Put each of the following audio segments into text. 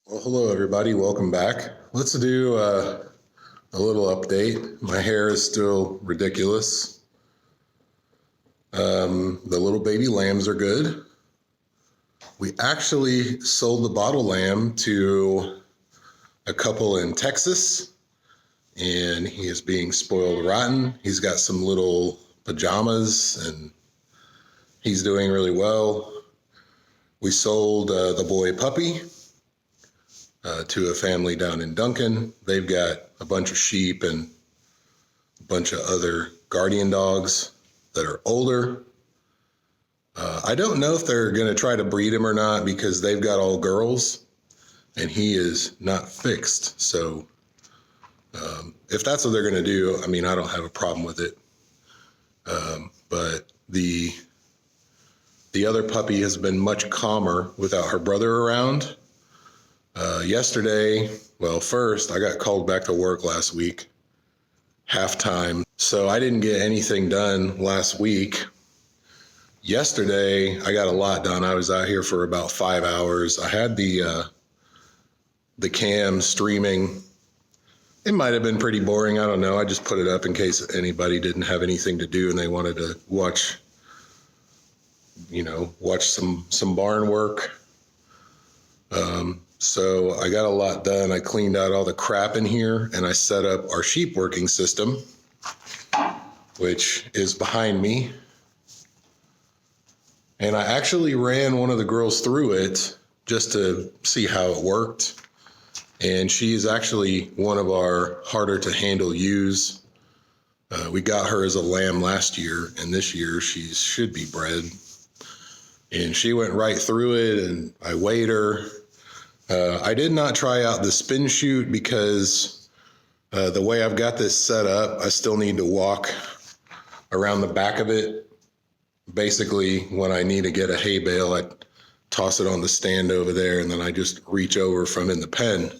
Well, hello everybody. Welcome back. Let's do a little update. My hair is still ridiculous. The little baby lambs are good. We actually sold the bottle lamb to a couple in Texas, and he is being spoiled rotten. He's got some little pajamas, and he's doing really well. We sold the boy puppy to a family down in Duncan. They've got a bunch of sheep and a bunch of other guardian dogs that are older. I don't know if they're going to try to breed him or not because they've got all girls and he is not fixed. So if that's what they're going to do, I mean, I don't have a problem with it. But the other puppy has been much calmer without her brother around. Yesterday, first I got called back to work last week, halftime. So I didn't get anything done last week. Yesterday, I got a lot done. I was out here for about 5 hours. I had the cam streaming. It might have been pretty boring. I don't know. I just put it up in case anybody didn't have anything to do and they wanted to watch some barn work. So I got a lot done. I cleaned out all the crap in here and I set up our sheep working system, which is behind me. And I actually ran one of the girls through it just to see how it worked. And she's actually one of our harder to handle ewes. We got her as a lamb last year, and this year she should be bred. And she went right through it, and I weighed her. I did not try out the spin chute because the way I've got this set up, I still need to walk around the back of it. Basically, when I need to get a hay bale, I toss it on the stand over there, and then I just reach over from in the pen.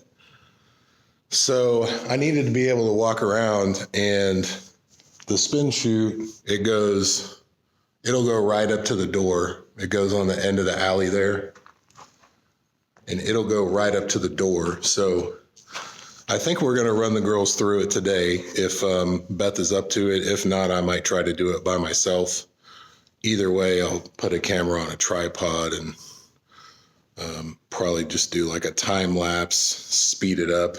So I needed to be able to walk around, and the spin chute, it'll go right up to the door. It goes on the end of the alley there, and it'll go right up to the door. So I think we're going to run the girls through it today if Beth is up to it. If not, I might try to do it by myself. Either way, I'll put a camera on a tripod and probably just do like a time lapse, speed it up.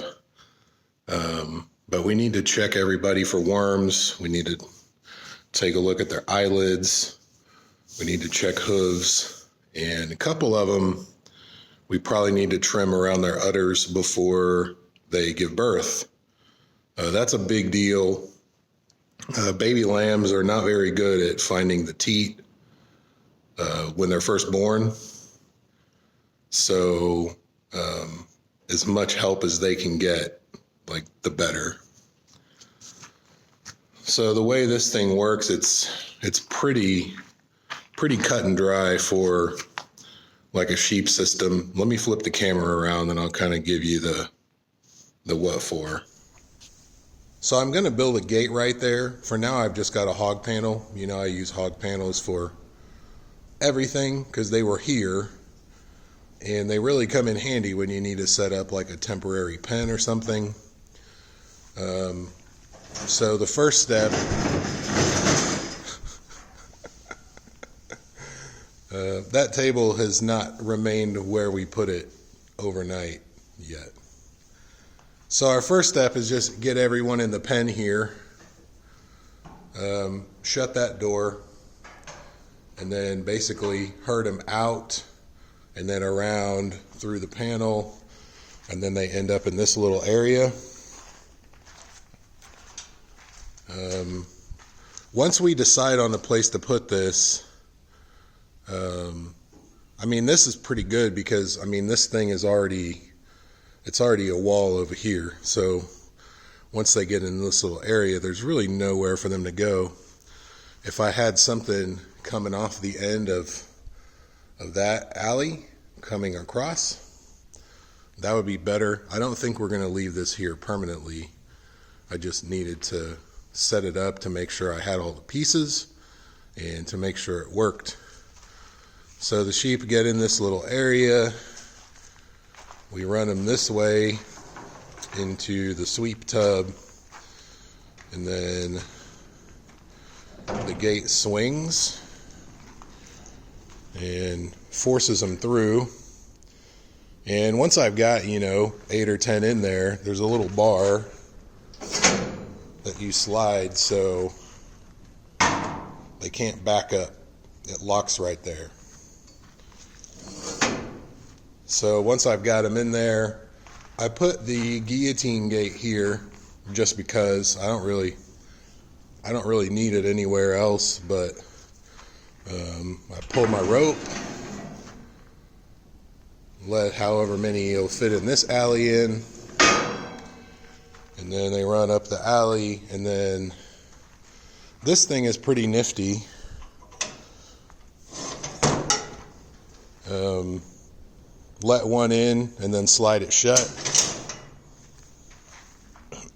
But we need to check everybody for worms. We need to take a look at their eyelids. We need to check hooves. And a couple of them, we probably need to trim around their udders before they give birth. That's a big deal. Baby lambs are not very good at finding the teat when they're first born. So as much help as they can get, like, the better. So the way this thing works, it's pretty cut and dry for like a sheep system. Let me flip the camera around and I'll kind of give you the what for. So I'm going to build a gate right there. For now, I've just got a hog panel. You know, I use hog panels for everything because they were here and they really come in handy when you need to set up like a temporary pen or something. So the first step, that table has not remained where we put it overnight yet. So our first step is just get everyone in the pen here, shut that door, and then basically herd them out and then around through the panel, and then they end up in this little area. Once we decide on the place to put this, I mean, this is pretty good because, I mean, this thing is already a wall over here. So once they get in this little area, there's really nowhere for them to go. If I had something coming off the end of that alley coming across, that would be better. I don't think we're going to leave this here permanently. I just needed to set it up to make sure I had all the pieces and to make sure it worked. So the sheep get in this little area. We run them this way into the sweep tub, and then the gate swings and forces them through. And once I've got, 8 or 10 in there, there's a little bar that you slide so they can't back up. It locks right there. So once I've got them in there, I put the guillotine gate here just because I don't really need it anywhere else, but I pull my rope, let however many will fit in this alley in, and then they run up the alley. And then this thing is pretty nifty. Let one in and then slide it shut,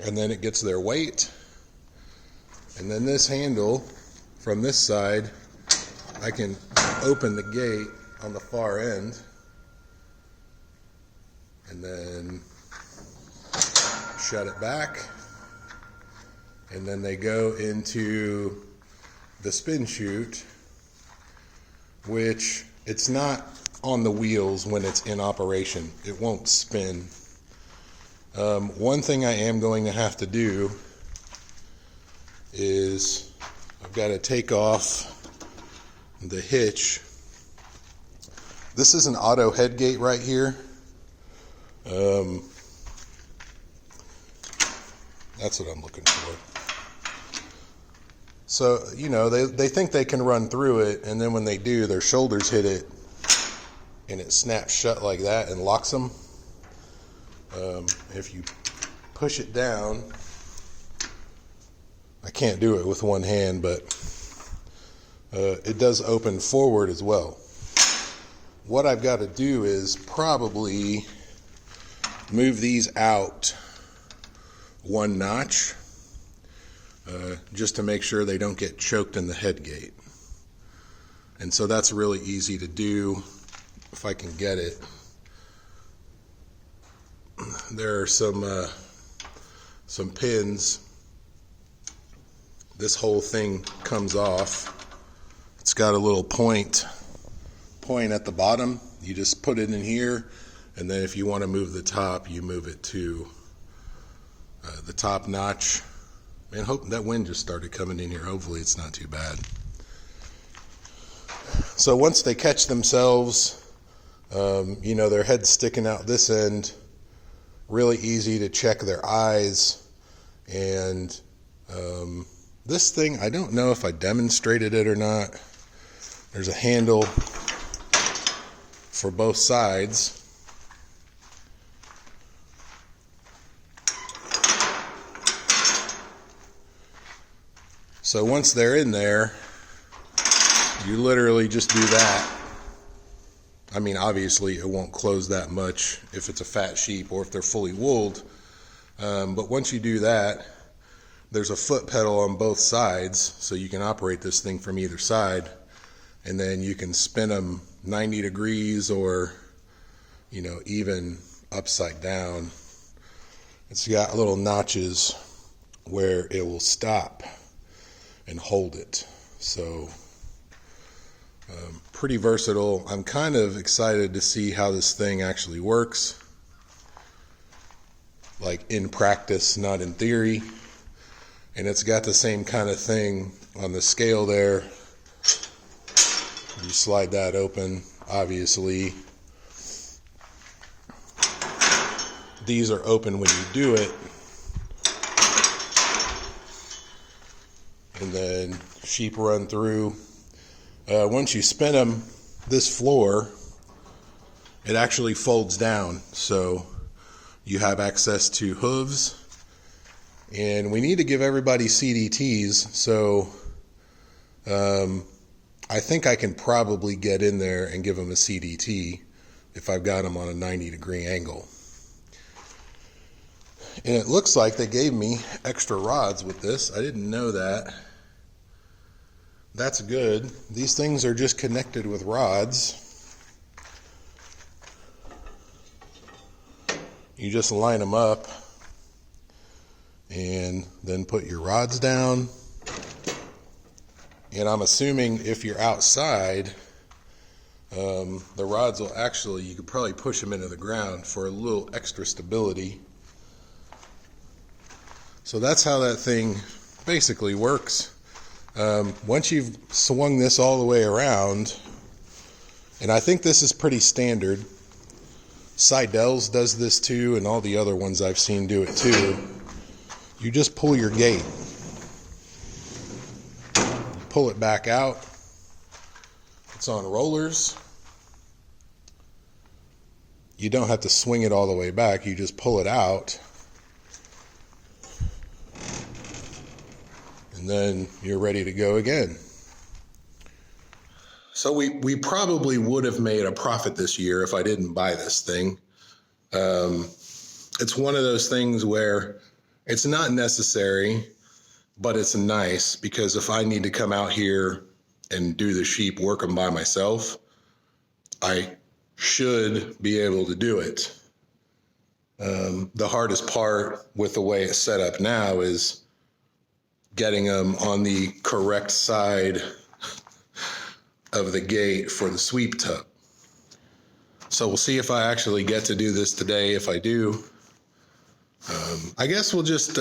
and then it gets their weight. And then this handle from this side, I can open the gate on the far end and then shut it back, and then they go into the spin chute, which it's not on the wheels when it's in operation. It won't spin. One thing I am going to have to do is I've got to take off the hitch. This is an auto head gate right here. That's what I'm looking for. So, they think they can run through it, and then when they do, their shoulders hit it, and it snaps shut like that and locks them. If you push it down, I can't do it with one hand, but it does open forward as well. What I've got to do is probably move these out one notch, just to make sure they don't get choked in the head gate. And so that's really easy to do if I can get it. There are some pins. This whole thing comes off. It's got a little point at the bottom. You just put it in here, and then if you want to move the top, you move it to the top notch. Man, hope that wind just started coming in here. Hopefully it's not too bad. So once they catch themselves, their head's sticking out this end, really easy to check their eyes. And this thing, I don't know if I demonstrated it or not. There's a handle for both sides. So once they're in there, you literally just do that. I mean, obviously it won't close that much if it's a fat sheep or if they're fully wooled. But once you do that, there's a foot pedal on both sides, so you can operate this thing from either side. And then you can spin them 90 degrees or, even upside down. It's got little notches where it will stop and hold it. So pretty versatile. I'm kind of excited to see how this thing actually works, like in practice, not in theory. And it's got the same kind of thing on the scale there. You slide that open, obviously. These are open when you do it. And then sheep run through. Once you spin them, this floor, it actually folds down. So you have access to hooves. And we need to give everybody CDTs. So I think I can probably get in there and give them a CDT if I've got them on a 90-degree angle. And it looks like they gave me extra rods with this. I didn't know that. That's good. These things are just connected with rods. you just line them up and then put your rods down. And I'm assuming if you're outside, the rods will actually, you could probably push them into the ground for a little extra stability. So that's how that thing basically works. Once you've swung this all the way around, and I think this is pretty standard. Seidel's does this too, and all the other ones I've seen do it too. You just pull your gate. Pull it back out. It's on rollers. You don't have to swing it all the way back. You just pull it out. And then you're ready to go again. So we probably would have made a profit this year if I didn't buy this thing. It's one of those things where it's not necessary, but it's nice, because if I need to come out here and do the sheep, work them by myself, I should be able to do it. The hardest part with the way it's set up now is getting them on the correct side of the gate for the sweep tub. So we'll see if I actually get to do this today. If I do, I guess I'll just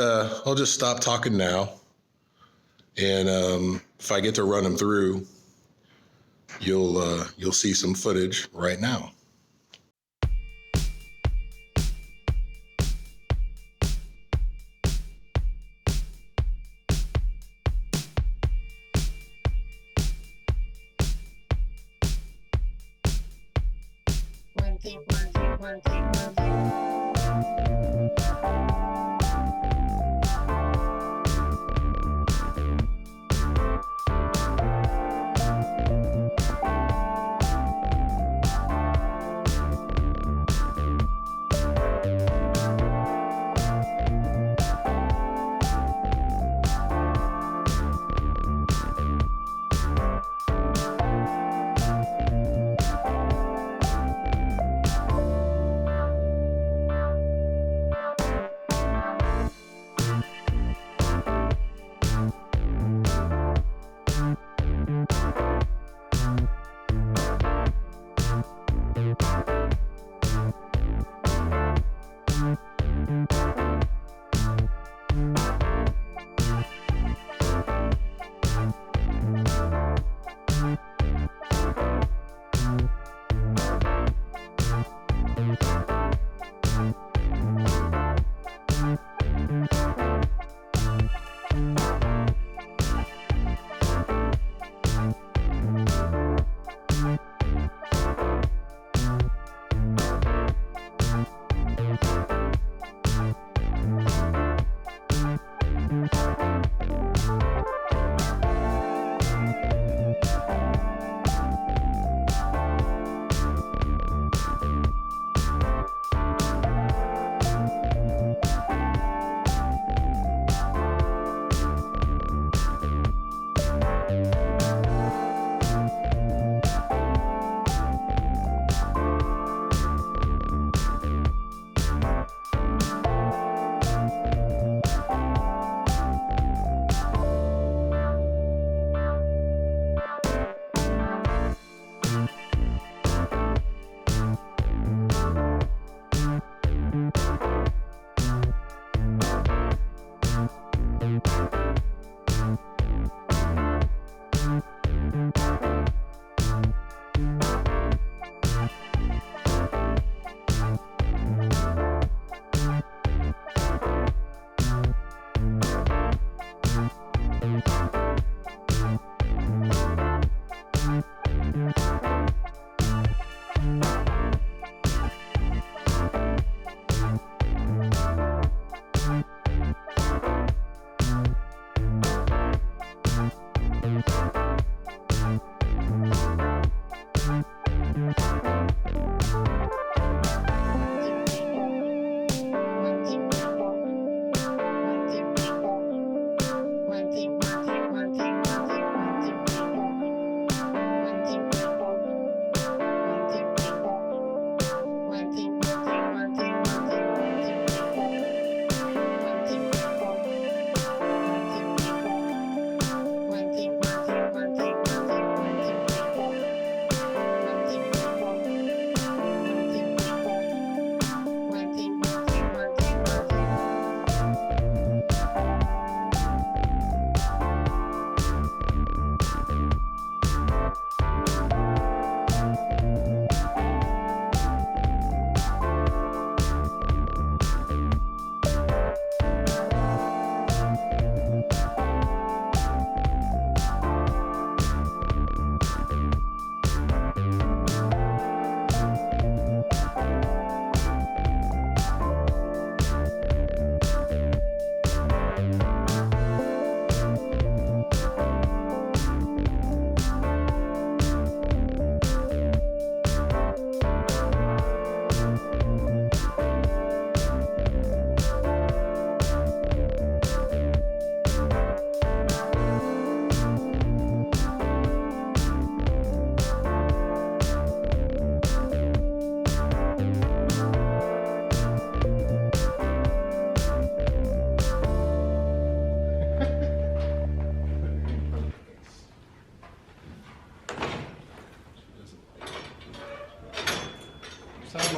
stop talking now. And if I get to run them through, you'll see some footage right now.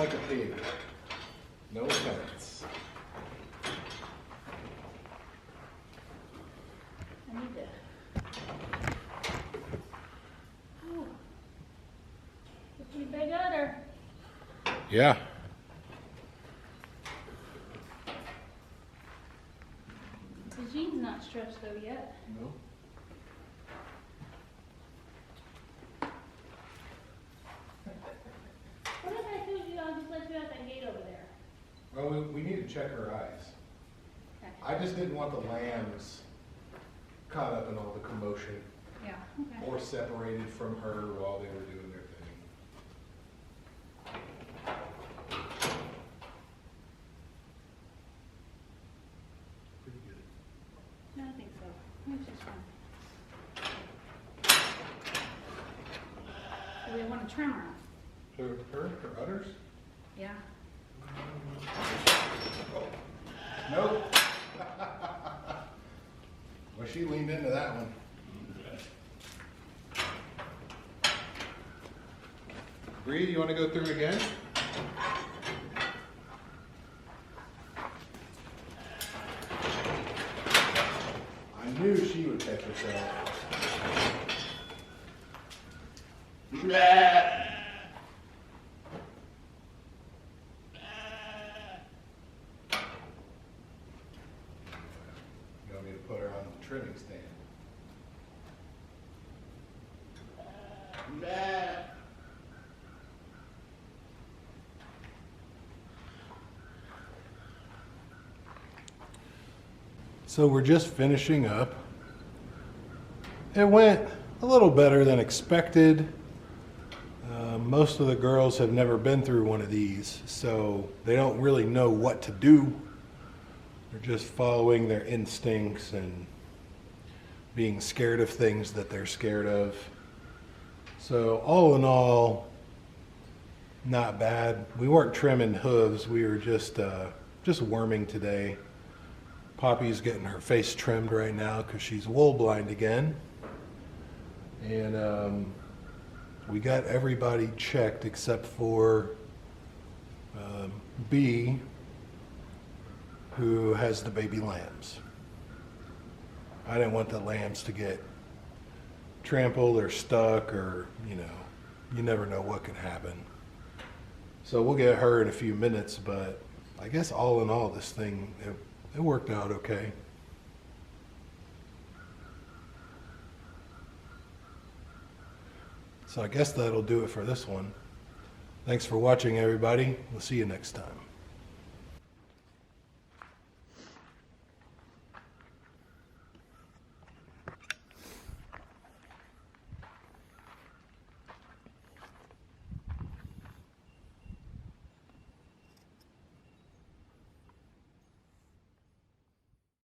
like a pig. No offense. I need to. Oh. A pretty big udder. Yeah. The jean's not stretched though yet. No. What if I told you I'll just let you out that gate over there? Well, we need to check her eyes. Okay. I just didn't want the lambs caught up in all the commotion Yeah, okay. or separated from her while they were doing their thing. Pretty good. No, I think so. I think she's fine. Do we want to trim her? Her udders? Yeah. Nope. Well, she leaned into that one. Bree, you want to go through again? I knew she would catch herself. You want me to put her on the trimming stand? So we're just finishing up. It went a little better than expected. Most of the girls have never been through one of these, so they don't really know what to do. They're just following their instincts and being scared of things that they're scared of. So all in all, not bad. We weren't trimming hooves. We were just worming today. Poppy's getting her face trimmed right now because she's wool blind again. And we got everybody checked except for B, who has the baby lambs. I didn't want the lambs to get trampled or stuck or, you never know what could happen. So we'll get her in a few minutes, but I guess all in all, this thing, it worked out okay. So I guess that'll do it for this one. Thanks for watching, everybody. We'll see you next time.